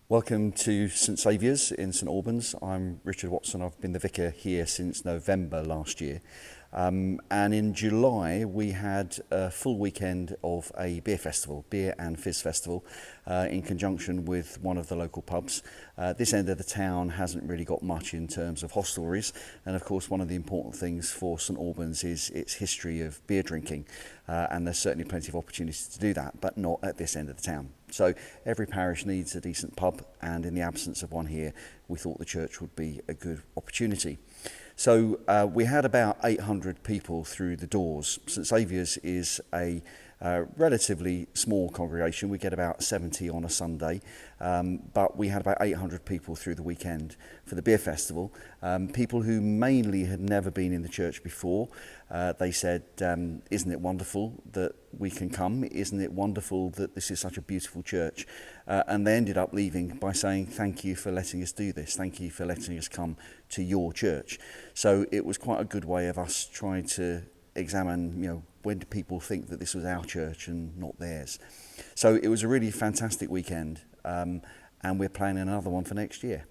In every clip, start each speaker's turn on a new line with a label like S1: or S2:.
S1: Welcome to St Saviour's in St Albans. I'm Richard Watson. I've been the vicar here since November last year. And in July we had a full weekend of a beer festival, beer and fizz festival, in conjunction with one of the local pubs. This end of the town hasn't really got much in terms of hostelries, and of course one of the important things for St Albans is its history of beer drinking, and there's certainly plenty of opportunities to do that, but not at this end of the town. So every parish needs a decent pub, and in the absence of one here, we thought the church would be a good opportunity. So we had about 800 people through the doors. St Saviour's is a relatively small congregation. We get about 70 on a Sunday, but we had about 800 people through the weekend for the beer festival. People who mainly had never been in the church before. They said, isn't it wonderful that we can come? Isn't it wonderful that this is such a beautiful church? And they ended up leaving by saying, thank you for letting us do this. Thank you for letting us come to your church. So it was quite a good way of us trying to examine, when do people think that this was our church and not theirs? So it was a really fantastic weekend, and we're planning another one for next year.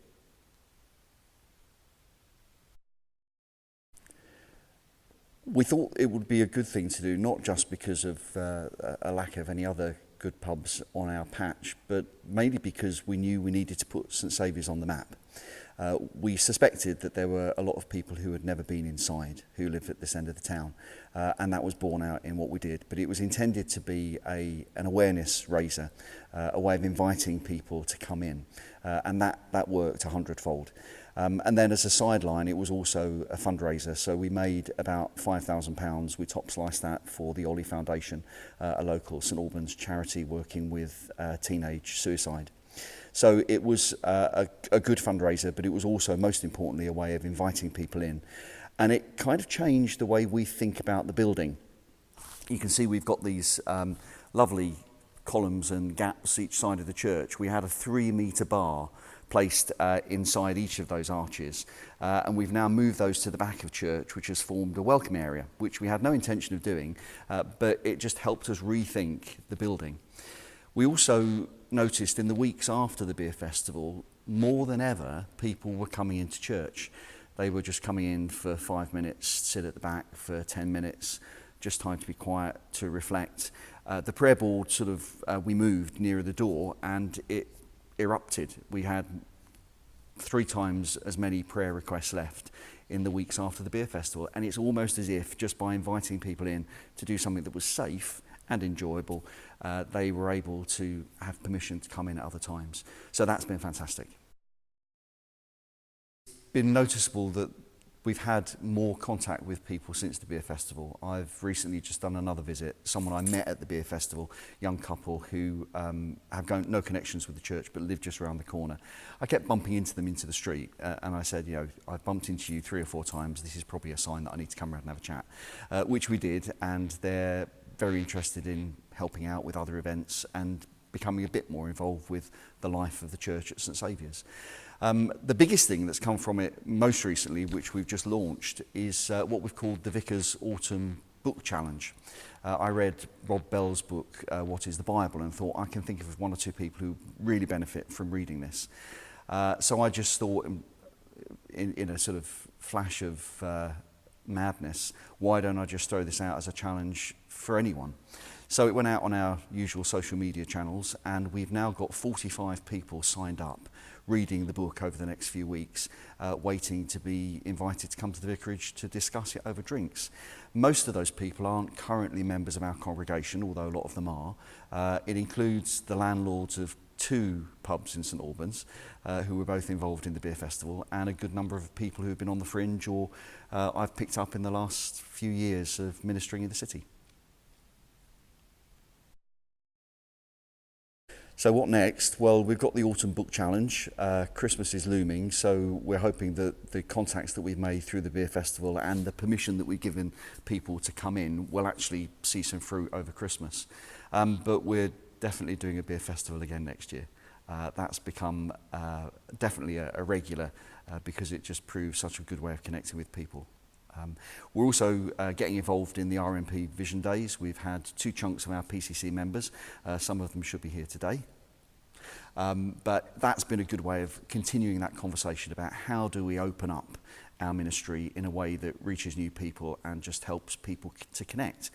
S1: We thought it would be a good thing to do, not just because of a lack of any other good pubs on our patch, but mainly because we knew we needed to put St Saviour's on the map. We suspected that there were a lot of people who had never been inside, who lived at this end of the town, and that was borne out in what we did. But it was intended to be an awareness raiser, a way of inviting people to come in, and that worked 100-fold. And then as a sideline, it was also a fundraiser. So we made about £5,000. We top sliced that for the Ollie Foundation, a local St Albans charity working with teenage suicide. So it was a good fundraiser, but it was also, most importantly, a way of inviting people in. And it kind of changed the way we think about the building. You can see we've got these lovely columns and gaps each side of the church. We had a 3-metre bar placed inside each of those arches, and we've now moved those to the back of church, which has formed a welcome area, which we had no intention of doing, but it just helped us rethink the building. We also noticed in the weeks after the beer festival, more than ever, people were coming into church. They were just coming in for 5 minutes, sit at the back for 10 minutes, just time to be quiet, to reflect. The prayer board we moved nearer the door, and it erupted. We had 3 times as many prayer requests left in the weeks after the beer festival, and it's almost as if just by inviting people in to do something that was safe and enjoyable, they were able to have permission to come in at other times. So that's been fantastic. It's been noticeable that we've had more contact with people since the beer festival. I've recently just done another visit. Someone I met at the beer festival, young couple who have no connections with the church but live just around the corner. I kept bumping into them into the street, and I said, I've bumped into you 3 or 4 times. This is probably a sign that I need to come around and have a chat, which we did, and they're very interested in helping out with other events and becoming a bit more involved with the life of the church at St Saviour's. The biggest thing that's come from it most recently, which we've just launched, is what we've called the Vicar's Autumn Book Challenge. I read Rob Bell's book, What is the Bible, and thought I can think of 1 or 2 people who really benefit from reading this. So I just thought, in a sort of flash of madness, why don't I just throw this out as a challenge for anyone? So it went out on our usual social media channels, and we've now got 45 people signed up reading the book over the next few weeks, waiting to be invited to come to the vicarage to discuss it over drinks. Most of those people aren't currently members of our congregation, although a lot of them are. It includes the landlords of 2 pubs in St Albans, who were both involved in the beer festival, and a good number of people who have been on the fringe or I've picked up in the last few years of ministering in the city. So what next? Well, we've got the Autumn Book Challenge. Christmas is looming, so we're hoping that the contacts that we've made through the beer festival and the permission that we've given people to come in will actually see some fruit over Christmas. But we're definitely doing a beer festival again next year. That's become definitely a regular because it just proves such a good way of connecting with people. We're also getting involved in the RMP Vision Days. We've had 2 chunks of our PCC members. Some of them should be here today. But that's been a good way of continuing that conversation about how do we open up our ministry in a way that reaches new people and just helps people to connect.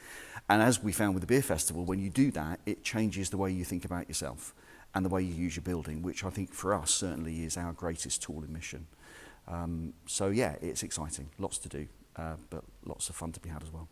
S1: And as we found with the beer festival, when you do that, it changes the way you think about yourself and the way you use your building, which I think for us certainly is our greatest tool and mission. So yeah, it's exciting, lots to do, but lots of fun to be had as well.